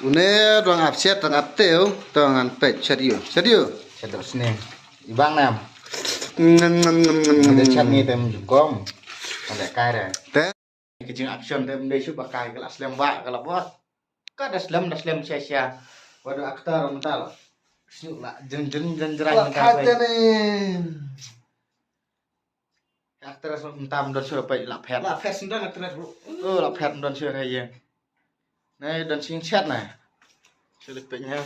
Une dong upset dong uptel dong anpet serius. Terus nih, ibang nam. Ngam ngam ngam ngam ngam. Ada chat nih tem jukong. Ada kaya. Teh. Kecing action tem deh coba kaya kelas lembak kalau bos. Kada slam sia-sia. Waduh aktor mental. Syu lah jen jerang mental. Kata nih. Aktor mentam don sure pai lap het. Lah fashion dong aktor bro. Lap het don sure kayak. Này don sing chat này. Sulit nya.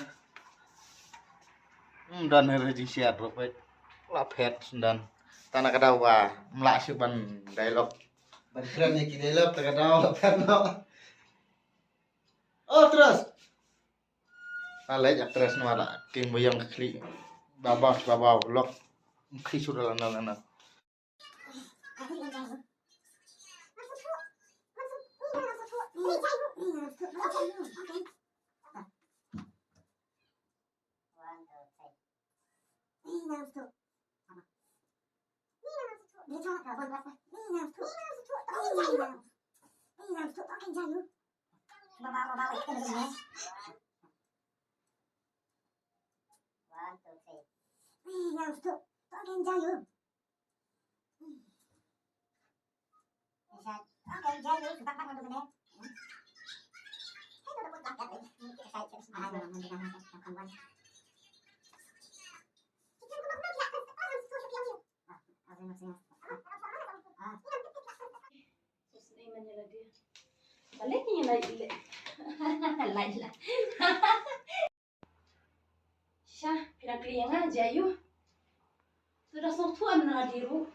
Dan hari di share pai lap het dan tanah kadawa melak ban dialog. Ban keren nih kita lap terkadang lap het no. Oh terus. Alej aktres nuara tim boyong kli babau lok kli sudah lana. Baliknya lagi. Lagi. Syah, pinakliang aja yuk. Sudah sotuan na diru.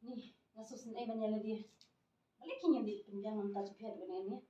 Nih, ngasusin banyak dia. Baliknya di penjangan tak cepet benarnya.